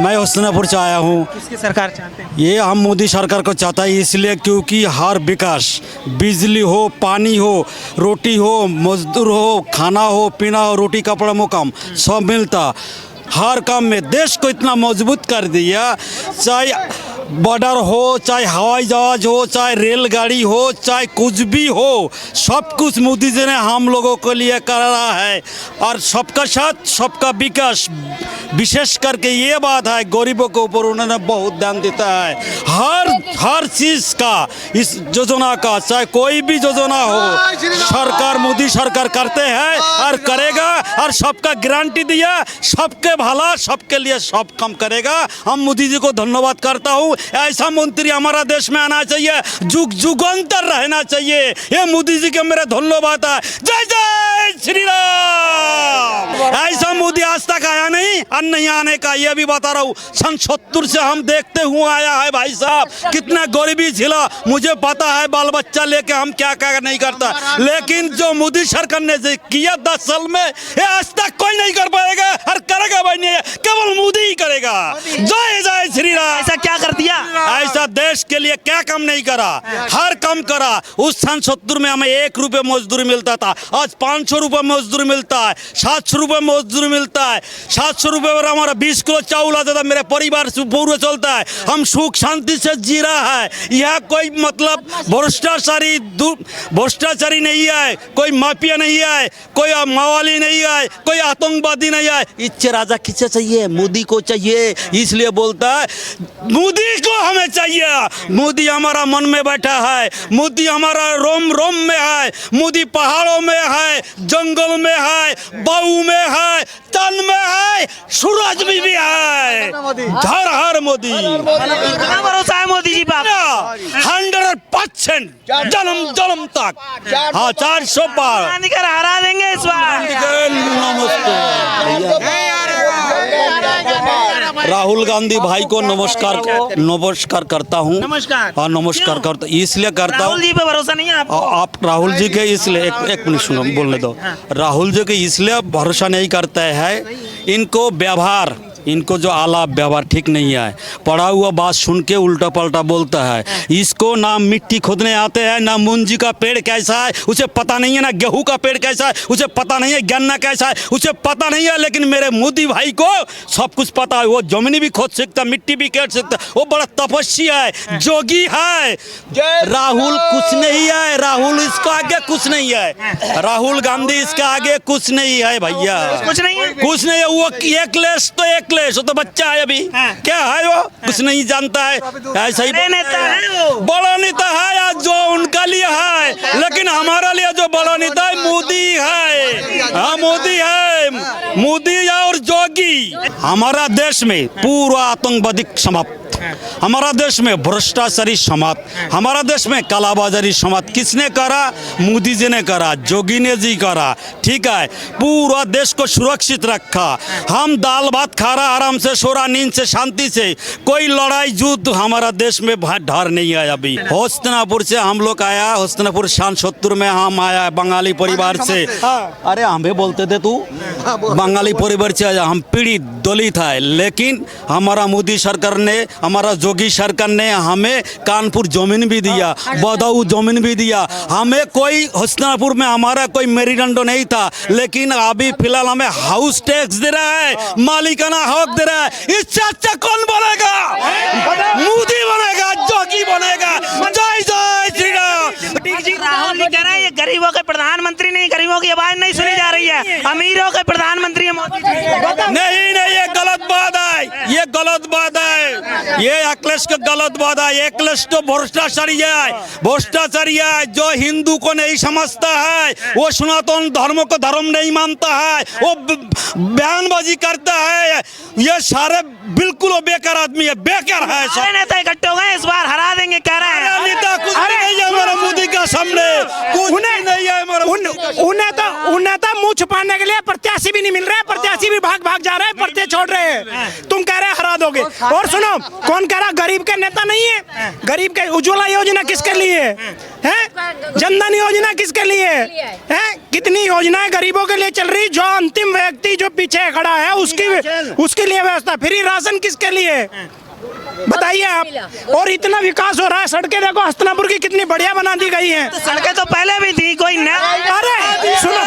मैं हस्तिनापुर से आया हूँ। किसकी सरकार चाहते हैं? ये हम मोदी सरकार को चाहता है इसलिए क्योंकि हर विकास, बिजली हो, पानी हो, रोटी हो, मजदूर हो, खाना हो, पीना हो, रोटी कपड़ा मुकाम सब मिलता। हर काम में देश को इतना मजबूत कर दिया, चाहे बॉर्डर हो, चाहे हवाई जहाज हो, चाहे रेलगाड़ी हो, चाहे कुछ भी हो, सब कुछ मोदी जी ने हम लोगों के लिए कर रहा है। और सबका साथ सबका विकास, विशेष करके ये बात है गरीबों के ऊपर उन्होंने बहुत ध्यान देता है। हर चीज़ का, इस योजना का, चाहे कोई भी योजना हो, सरकार मोदी सरकार करते हैं और करेगा। और सबका गारंटी दिया, सबके भला, सबके लिए सब काम करेगा। हम मोदी जी को धन्यवाद करता हूँ। ऐसा मंत्री हमारा देश में आना चाहिए, जुग जुगांतर रहना चाहिए। ये मोदी जी के मेरे धन्यवाद है। जय जय श्री राम। ऐसा मोदी आज तक आया नहीं और नहीं आने का, ये भी बता रहा हूँ। सन 70 से हम देखते हुए आया है भाई साहब, कितना गरीबी झेला। मुझे पता है बाल बच्चा लेके हम क्या क्या नहीं करता, लेकिन जो मोदी सरकार ने किया 10 साल में, ये आज तक कोई नहीं कर पाएगा और करेगा भाई नहीं, केवल मोदी ही करेगा। जय जय श्री राम। ऐसा क्या कर दिया? ऐसा देश के लिए क्या काम नहीं करा, हर काम करा। उस सन 70 में हमें 1 रुपये मजदूरी मिलता था, आज 500 रुपये मजदूरी मिलता है, 700 रुपये मजदूरी मिलता है। 700 रुपये पर हमारा 20 किलो चावल आता था, मेरे परिवार से पूरा चलता है। हम सुख शांति से जी रहा है। यह कोई मतलब भ्रष्टाचारी नहीं है, कोई माफिया नहीं है, कोई मावाली नहीं है, कोई आतंकवादी नहीं है। इच्छे राजा किसे चाहिए? मोदी को चाहिए। इसलिए बोलता है मोदी को हमें चाहिए। मोदी हमारा मन में बैठा है, मोदी हमारा रोम रोम में है, मोदी पहाड़ों में है, जंगल में है, बाऊ में है, तन में है, सूरज में भी है। हर हर मोदी। कितना भरोसा है मोदी जी पर? 100% जन्म तक। हाँ, 400 पार हरा देंगे इस बार। राहुल गांधी भाई को नमस्कार करता हूँ। नमस्कार। हाँ, नमस्कार करता, इसलिए करता हूँ। राहुल जी पे भरोसा नहीं है आपको? आप राहुल जी के इसलिए एक मिनट सुनो, बोलने दो। राहुल जी के इसलिए भरोसा नहीं करते हैं, इनको व्यवहार, इनको जो आलाप व्यवहार ठीक नहीं है। पढ़ा हुआ बात सुन के उल्टा पलटा बोलता है। इसको ना मिट्टी खोदने आते हैं, ना मुंजी का पेड़ कैसा है उसे पता नहीं है, ना गेहूं का पेड़ कैसा है उसे पता नहीं है, गन्ना कैसा है उसे पता नहीं है। लेकिन मेरे मोदी भाई को सब कुछ पता है। वो जमीन भी खोद सकता, मिट्टी भी काट सकता। वो बड़ा तपस्वी है, जोगी है। राहुल कुछ नहीं है, राहुल इसको आगे कुछ नहीं है। राहुल गांधी इसका आगे कुछ नहीं है भैया, कुछ नहीं है, कुछ नहीं है। वो एक लेस तो एक वो तो बच्चा है अभी। क्या है वो? कुछ नहीं जानता है। ऐसा ही नेता है वो, बड़ा नेता है आज जो उनका लिए है, लेकिन हमारा लिए जो बड़ा नेता है मोदी है। हाँ, मोदी है, मोदी और जोगी। हमारा देश में पूरा आतंकवादी समाप्त, हमारा देश में भ्रष्टाचारी समाप्त, हमारा देश में कालाबाजारी समाप्त। किसने करा? मोदी जी ने करा, जोगी ने जी करा। ठीक है, पूरा देश को सुरक्षित रखा। हम दाल भात खा रहा आराम से, सोरा नींद से, शांति से। कोई लड़ाई युद्ध हमारा देश में ढार नहीं आया। अभी हस्तिनापुर से हम लोग आया, हस्तिनापुर सन 70 में हम आया बंगाली परिवार से। अरे हमें बोलते थे तू बंगाली परिवार से आया। हम पीड़ित दलित है, लेकिन हमारा मोदी सरकार ने, हमारा जोगी सरकार ने हमें कानपुर जमीन भी दिया, बदाऊ जमीन भी दिया। हमें कोई हस्तिनापुर में हमारा कोई मेरिडंडो नहीं था, लेकिन अभी फिलहाल हमें हाउस टैक्स दे रहा है, मालिकाना हक दे रहा है। इससे अच्छा कौन बनेगा? मोदी बनेगा, जोगी बनेगा। जय जय श्री राम। राहुल जी कह रहे हैं ये गरीबों के प्रधानमंत्री नहीं, गरीबों की आवाज नहीं सुनी जा रही है, अमीरों के प्रधानमंत्री है मोदी जी। नहीं, ये गलत बात है, ये गलत बात है, ये अखिलेश का गलत बात है। अखिलेश तो भ्रष्टाचारी है, जो हिंदू को नहीं समझता है, वो सनातन धर्म को धर्म नहीं मानता है, वो बयानबाजी करता है। ये सारे बिल्कुल बेकार आदमी है, बेकार है। सारे नेता इकट्ठे हो गए, इस बार हरा देंगे कह रहे हैं। नेता कुछ नहीं है हमारा मोदी का सामने, कुछ नहीं है हमारा। उन्हें तो मुंह छुपाने के लिए प्रत्याशी भी नहीं मिल रहे, प्रत्याशी भी भाग जा रहे हैं, पर्चे छोड़ रहे हैं। तुम कह रहे हरा दोगे। और सुनो, कौन कह रहा गरीब के नेता नहीं है? गरीब के उज्ज्वला योजना किसके लिए है? जनधन योजना किसके लिए है? कितनी योजनाएं गरीबों के लिए चल रही, जो अंतिम व्यक्ति जो पीछे खड़ा है उसके लिए व्यवस्था। फ्री राशन किसके लिए बताइए आप? और इतना विकास हो रहा है, सड़कें देखो हस्तिनापुर की कितनी बढ़िया बना दी गई हैं। सड़कें तो पहले भी थी, कोई न। अरे सुनो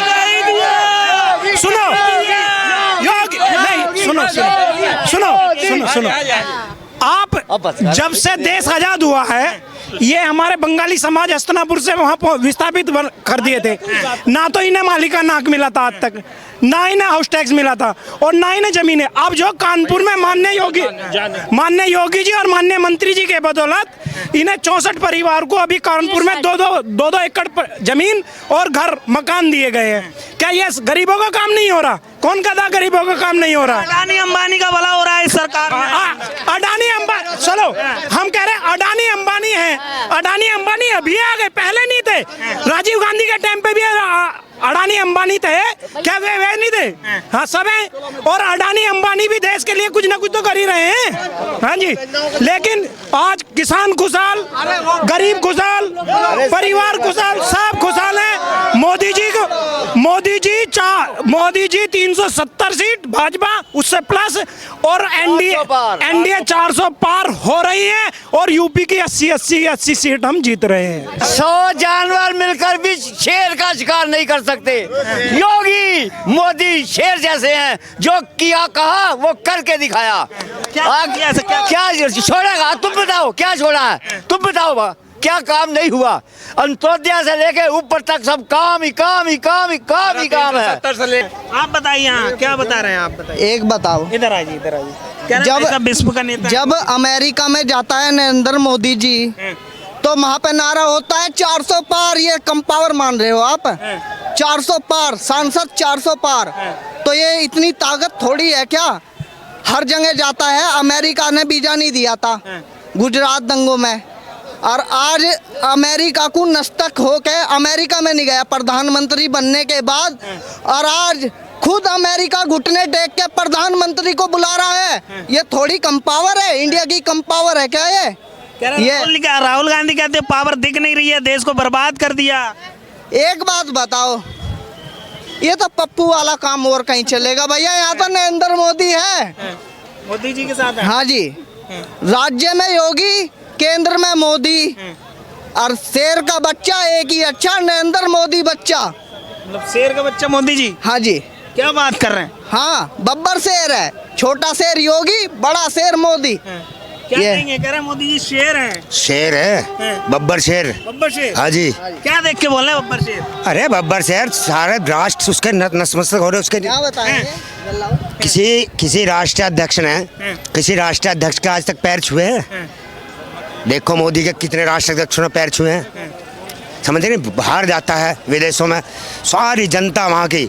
सुनो योगी नहीं, सुनो सुनो सुनो सुनो सुनो आप जब से देश आजाद हुआ है, ये हमारे बंगाली समाज हस्तिनापुर से वहाँ विस्थापित कर दिए थे। ना तो इन्हें मालिकाना हक मिला था आज तक, ना इन्हें हाउस टैक्स मिला था, और ना इन्हें जमीनें। अब जो कानपुर में माननीय योगी जी और माननीय मंत्री जी के बदौलत इन्हें 64 परिवार को अभी कानपुर में दो एकड़ जमीन और घर मकान दिए गए हैं। क्या ये गरीबों का काम नहीं हो रहा? कौन कहता गरीबों का काम नहीं हो रहा? अडानी अंबानी का भला हो रहा है इस सरकार में। अडानी अंबानी, चलो हम कह रहे हैं अडानी अंबानी है। अडानी अंबानी अभी आ गए, पहले नहीं थे। राजीव गांधी के टाइम पे भी अडानी अंबानी थे क्या? वे नहीं थे? हाँ सब हैं। और अडानी अंबानी भी देश के लिए कुछ ना कुछ तो कर ही रहे हैं। हाँ जी, लेकिन आज किसान खुशहाल, गरीब खुशहाल, परिवार खुशहाल, सब खुशहाल हैं। मोदी जी 370 सीट भाजपा उससे प्लस, और एनडीए 400 पार हो रही है, और यूपी की 80 सीट हम जीत रहे हैं। 100 जानवर मिलकर भी शेर का शिकार नहीं कर सकते। योगी मोदी शेर जैसे हैं, जो किया कहा वो करके दिखाया। क्या छोड़ेगा? तुम बताओ क्या छोड़ा है? तुम बताओ क्या काम नहीं हुआ? अंत्योदय से लेके ऊपर तक सब काम ही काम है। आप बताइए, क्या बता रहे हैं आप? बताइए, एक बताओ, इधर आइए। जब विश्व का नेता, जब अमेरिका में जाता है नरेंद्र मोदी जी, तो वहाँ पे नारा होता है 400 पार। ये कम पावर मान रहे हो आप? 400 पार, सांसद 400 पार। तो ये इतनी ताकत थोड़ी है क्या? हर जगह जाता है। अमेरिका ने वीजा नहीं दिया था गुजरात दंगों में, और आज अमेरिका को नस्तक होके अमेरिका में नहीं गया प्रधानमंत्री बनने के बाद, और आज खुद अमेरिका घुटने टेक के प्रधानमंत्री को बुला रहा है। ये थोड़ी कम पावर है? इंडिया की कम पावर है क्या ये? राहुल गांधी कहते पावर दिख नहीं रही है, देश को बर्बाद कर दिया। एक बात बताओ, ये तो पप्पू वाला काम और कहीं चलेगा भैया? यहाँ तो नरेंद्र मोदी है, मोदी जी के साथ है। हाँ जी, राज्य में योगी, केंद्र में मोदी, और शेर का बच्चा एक ही अच्छा, नरेंद्र मोदी बच्चा। मतलब शेर का बच्चा मोदी जी? हाँ जी। क्या बात कर रहे हैं? हाँ, बब्बर शेर है, छोटा शेर योगी, बड़ा शेर मोदी। क्या कहेंगे? कह रहे मोदी जी शेर है। शेर है, बब्बर शेर। बब्बर शेर? हाँ जी। क्या देख के बोल रहे हैं बब्बर शेर? अरे बब्बर शेर सारे राष्ट्र उसके नतमस्तक हो रहे उसके। क्या बताएंगे? किसी राष्ट्रीय अध्यक्ष ने किसी राष्ट्रीय अध्यक्ष के आज तक पैर छुए हैं? देखो मोदी के कितने राष्ट्रीय अध्यक्षों ने पैर छुए हैं। समझ नहीं, बाहर जाता है विदेशों में, सारी जनता वहाँ की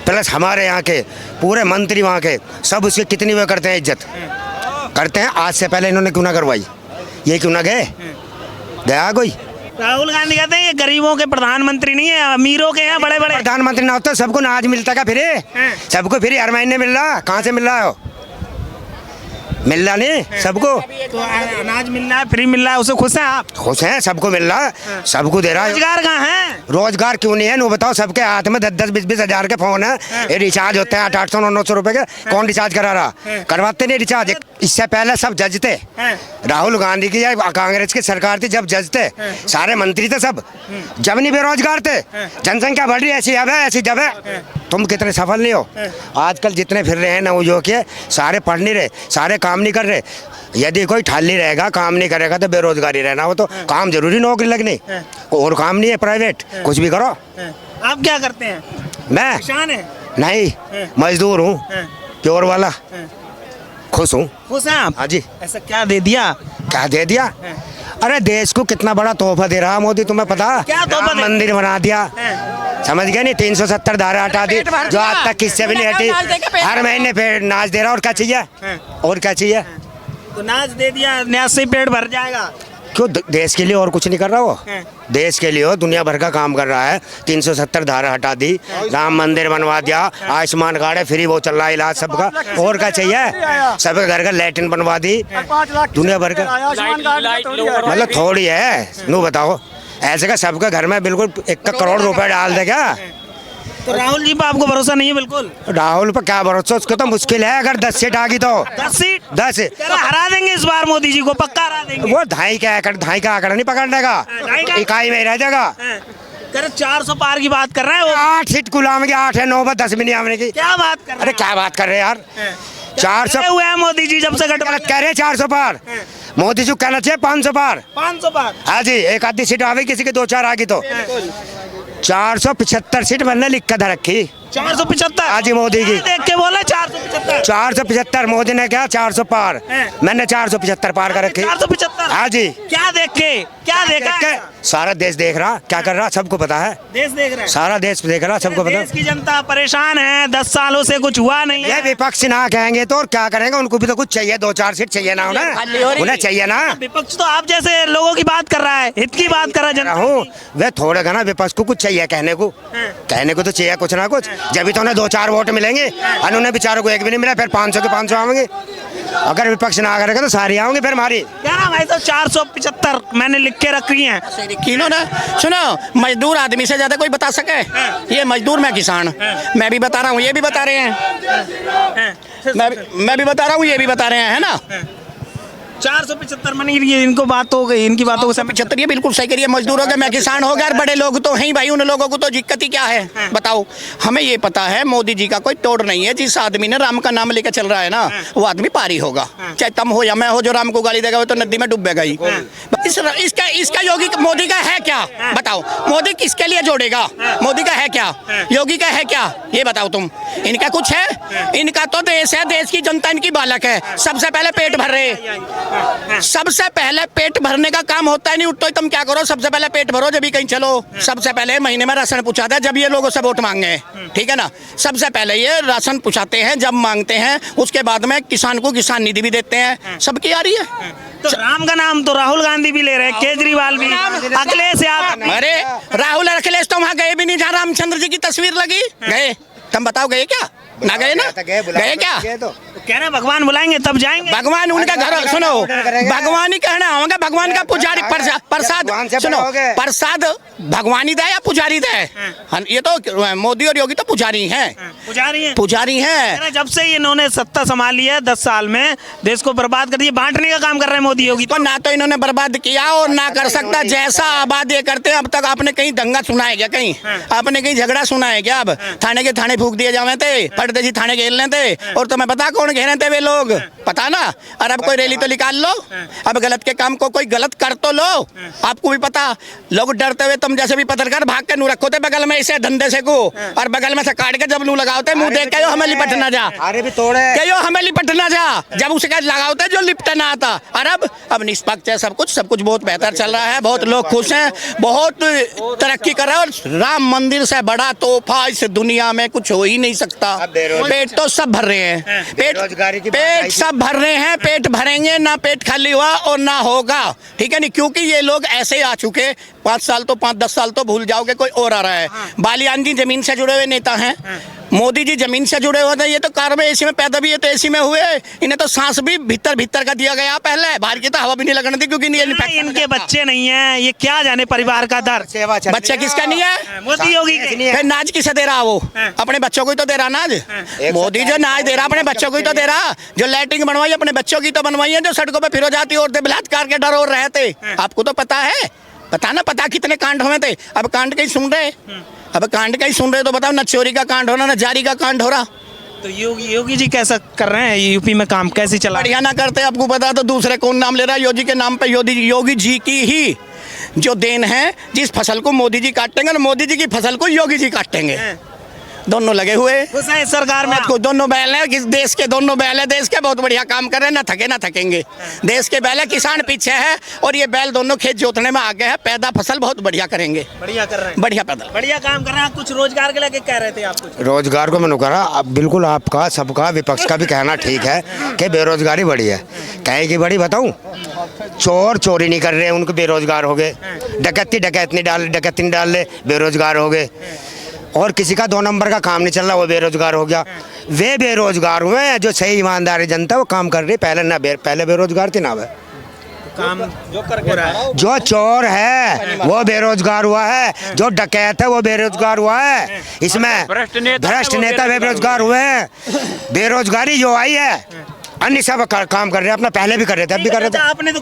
प्लस हमारे यहाँ के पूरे मंत्री वहाँ के सब उसकी कितनी वो करते हैं, इज्जत करते हैं। आज से पहले इन्होंने क्यों ना करवाई? ये क्यों ना गया कोई? राहुल गांधी कहते हैं ये गरीबों के प्रधानमंत्री नहीं है, अमीरों के हैं बड़े बड़े। प्रधानमंत्री ना होता सबको अनाज मिलता क्या? फिर सबको फिर हर महीने मिल रहा, कहाँ से मिल रहा है? मिल रहा नहीं सबको? तो अनाज मिल रहा है, फ्री मिल रहा है, उससे खुश हैं आप? खुश हैं, सबको मिल रहा है, सबको दे रहा है। रोजगार कहाँ है? रोजगार क्यों नहीं है? वो बताओ, सबके हाथ में 10-10, 20-20 हजार के फोन है, ये रिचार्ज होते हैं 800, 900 रुपए के। कौन रिचार्ज करा रहा? करवाते नहीं रिचार्ज। इससे पहले सब जज थे, राहुल गांधी की या कांग्रेस की सरकार थी, जब जज थे, सारे मंत्री थे सब, जब नहीं बेरोजगार थे। जनसंख्या बढ़ रही है, ऐसी अब है, ऐसी जब है। तुम कितने सफल नहीं हो? आजकल जितने फिर रहे हैं ना, वो जो के सारे पढ़ नहीं रहे, सारे काम नहीं कर रहे। यदि कोई ठाली रहेगा, काम नहीं करेगा तो बेरोजगारी रहना। वो तो काम जरूरी, नौकरी लगनी, और काम नहीं है प्राइवेट, कुछ भी करो। आप क्या करते हैं? मैं किसान है? नहीं, मजदूर हूँ, प्योर वाला। खुश हूँ। खुश हैं आप? हाँ जी। ऐसा क्या दे दिया? क्या दे दिया? अरे देश को कितना बड़ा तोहफा दे रहा मोदी, तुम्हें पता? क्या तोहफा? मंदिर बना दिया, समझ गए नहीं? 370 धारा हटा दी, जो आज तक किससे भी नहीं हटी। हर महीने पे नाच दे रहा, और क्या चाहिए? और क्या चाहिए? तो नाच दे दिया, न्याज से पेट भर जाएगा। क्यों देश के लिए और कुछ नहीं कर रहा वो? देश के लिए हो, दुनिया भर का काम कर रहा है। 370 धारा हटा दी, राम मंदिर बनवा दिया, आयुष्मान कार्ड है, फ्री वो चल रहा है इलाज सबका, और क्या चाहिए? सबके घर का लैट्रिन बनवा दी, दुनिया भर का। मतलब थोड़ी है, नू बताओ ऐसे का सबका घर में बिल्कुल 1 करोड़ रुपए डाल दे क्या? तो राहुल जी पर आपको भरोसा नहीं है बिल्कुल? राहुल पर क्या भरोसा, उसको तो मुश्किल है। अगर 10 सीट आ गई तो 10 सीट 10 कह रहा हरा देंगे इस बार मोदी जी को, पक्का हरा देंगे। वो ढाई का आंकड़ा नहीं पकड़ने का, इकाई में रह जाएगा। कह रहे 400 पार की बात कर रहे हैं वो। 8 सीट गुलाम की, 8 है 9 पर 10 भी नहीं आने की। क्या बात कर रहे अरे क्या बात कर रहे हैं यार? 400 हुए हैं मोदी जी जब से गलत कह रहे हैं। 400 पार मोदी जी को कहना चाहिए 500 पार। 500 पार। हाँ जी, एक आधी सीट आ गई, किसी की 2-4 आ गई तो 475 सीट मैंने लिख कर रखी। 475? हाँ जी, मोदी की देख के बोला 475। 475 मोदी ने क्या 400 पार, मैंने 475 पार कर रखी। 475? हाँ जी। क्या देख के, क्या देखा? सारा देश देख रहा, क्या कर रहा सबको पता है। देश देख रहा है, सारा देश देख रहा, सबको पता। देश की जनता परेशान है, 10 सालों से कुछ हुआ नहीं ये है। विपक्ष ना कहेंगे तो और क्या करेंगे? उनको भी तो कुछ चाहिए, 2-4 सीट चाहिए ना उन्हें चाहिए ना। विपक्ष तो आप जैसे लोगों की बात कर रहा है, हित की बात कर रहा है जनता हूँ की। वे थोड़े का ना, विपक्ष को कुछ चाहिए कहने को, तो चाहिए कुछ ना कुछ, जब तो उन्हें 2-4 वोट मिलेंगे। और उन्हें बेचारों को एक भी नहीं मिला, फिर 500 के 500 आएंगे। अगर विपक्ष ना करेगा तो सारी आएंगे फिर हमारी। क्या नाम है? तो 475 मैंने लिख के रखी है। किलो ना, सुनो, मजदूर आदमी से ज्यादा कोई बता सके? ये मजदूर, मैं किसान, मैं भी बता रहा हूँ, ये भी बता रहे हैं, मैं भी बता रहा हूँ, ये भी बता रहे हैं, है ना? 475 मनी इनको बात हो गई, इनकी बातों को समझ। 75 ये बिल्कुल सही करिए। मजदूर हो गए, मैं किसान हो गया, और बड़े लोग तो हैं ही भाई, उन लोगों को तो दिक्कत ही क्या है बताओ? हमें ये पता है मोदी जी का कोई तोड़ नहीं है। जिस आदमी ने राम का नाम लेकर चल रहा है ना, वो आदमी पारी होगा, चाहे तुम हो या मैं हो। जो राम को गाली देगा वो तो नदी में डूबेगा ही। इसका योगी मोदी का है क्या बताओ? मोदी किसके लिए जोड़ेगा? मोदी का है क्या? योगी का है क्या? ये बताओ तुम। इनका कुछ है? इनका तो देश है, देश की जनता इनकी बालक है। सबसे पहले पेट भर रहे, सबसे पहले पेट भरने का काम होता है। नहीं उठो तुम क्या करो, सबसे पहले पेट भरो जब भी कहीं चलो। सबसे पहले महीने में राशन पूछाता है जब ये लोगों से वोट मांगे, ठीक है ना? सबसे पहले ये राशन पूछाते हैं जब मांगते हैं, उसके बाद में किसान को किसान निधि भी देते हैं। सबकी आ रही है। तो राम का नाम तो राहुल गांधी भी ले रहे हैं, केजरीवाल भी, अखिलेश यादव। अरे राहुल और अखिलेश तो वहाँ गए भी नहीं जहाँ रामचंद्र जी की तस्वीर लगी। गए? तुम बताओ गए क्या? ना गए ना? गए क्या? कह रहे हैं भगवान बुलाएंगे तब जाएंगे। भगवान उनका घर, सुनो, भगवान ही कहना होगा। भगवान का पुजारी प्रसाद, सुनो, प्रसाद भगवानी दे या पुजारी दे? ये तो मोदी और योगी तो पुजारी हैं, पुजारी हैं। जब से इन्होंने सत्ता संभाली है 10 साल में, देश को बर्बाद कर दिया। बांटने का काम कर रहे हैं मोदी योगी। तो ना तो इन्होंने बर्बाद किया और ना कर सकता। जैसा आबाद ये करते हैं, अब तक आपने कहीं दंगा सुना है क्या? कहीं आपने कहीं झगड़ा सुना है क्या? अब थाने के थाने फूक दिए जावे थे, परदेसी थाने घेर लेते। और तुम्हें पता कौन घेरे थे वे लोग? पता ना? और अब कोई रैली तो निकाल लो, अब गलत के काम को कोई गलत कर तो लो। आपको भी पता, लोग डरते हुए तुम जैसे भी पत्रकार भाग के नू रखो थे बगल में इसे धंधे से को, और बगल में से काट के जब नू लगाओते मुंह देख के हमें लिपट ना जा, अरे भी तोड़े कहो हमें लिपट ना जा, जब उसे लगाओते जो लिपट ना आता। और अब निष्पक्ष है सब कुछ बहुत बेहतर चल रहा है। बहुत लोग खुश हैं, बहुत तरक्की कर रहे हैं। और राम मंदिर से बड़ा तोहफा इस दुनिया में कुछ हो ही नहीं सकता। पेट तो सब भर रहे हैं, पेट सब भर रहे हैं। पेट भरेंगे ना, पेट खाली हुआ और ना होगा, ठीक है नहीं? क्योंकि ये लोग ऐसे ही आ चुके। 5 साल तो 5-10 साल तो भूल जाओगे, कोई और आ रहा है। बालियान जी जमीन से जुड़े हुए नेता हैं, मोदी जी जमीन से जुड़े हुए थे। ये तो कार में एसी में पैदा भी है तो एसी में हुए। इन्हें तो सांस भी भीतर का दिया गया पहले, बाहर की तो हवा भी नहीं लगने दी, क्योंकि इनके बच्चे नहीं है। ये क्या जाने परिवार का दर्द। बच्चे किसका नहीं है? मोदी योगी के। नाज किसे दे रहा? वो अपने बच्चों को ही तो दे रहा नाज। मोदी जो नाज दे रहा अपने बच्चों को ही तो दे रहा। जो लैट्रिन बनवाई अपने बच्चों की तो बनवाई है। जो सड़कों पर फिर जाती औरतें बलात्कार के डर और रहे थे, आपको तो पता है। पता ना, पता कितने कांड हुए थे। अब कांड कहीं सुन रहे, अब कांड का ही सुन रहे तो बताओ, न चोरी का कांड हो रहा, न जारी का कांड हो रहा। तो योगी जी कैसा कर रहे हैं यूपी में काम, कैसे चला? बढ़िया ना करते, आपको पता तो दूसरे कौन नाम ले रहा है? योगी के नाम पे योगी जी की ही जो देन है। जिस फसल को मोदी जी काटेंगे, मोदी जी की फसल को योगी जी काटेंगे। दोनों लगे हुए सरकार में, दोनों बैल है, देश के दोनों बैल है देश के। बहुत बढ़िया काम कर रहे हैं, ना थके ना थकेंगे। देश के बैल है, किसान पीछे है और ये बैल दोनों खेत जोतने में आगे है। पैदा फसल बहुत बढ़िया करेंगे, बढ़िया कर रहे हैं, बढ़िया पैदा, बढ़िया काम कर रहे हैं। कुछ रोजगार के लेके कह रहे थे आप? कुछ रोजगार को मैंने कहा, अब बिल्कुल आपका सबका विपक्ष का भी कहना ठीक है कि बेरोजगारी बढ़ी है। कहीं की बड़ी बताऊं? चोर चोरी नहीं कर रहे, उनको बेरोजगार हो गए। डकैती नहीं डाल ले, बेरोजगार हो गए। और किसी का 2 नंबर का काम नहीं चल रहा, वो बेरोजगार हो गया। वे बेरोजगार हुए हैं जो सही ईमानदारी जनता वो काम कर रही, पहले बेरोजगार थी ना। वे काम जो कर रहा है, जो चोर है वो बेरोजगार हुआ है, जो डकैत है वो बेरोजगार हुआ है। इसमें भ्रष्ट नेता बेरोजगार हुए हैं। बेरोजगारी जो आई है, अन्य सब काम कर रहे हैं अपना, पहले भी कर रहे थे, अब भी कर रहे थे। आपने तो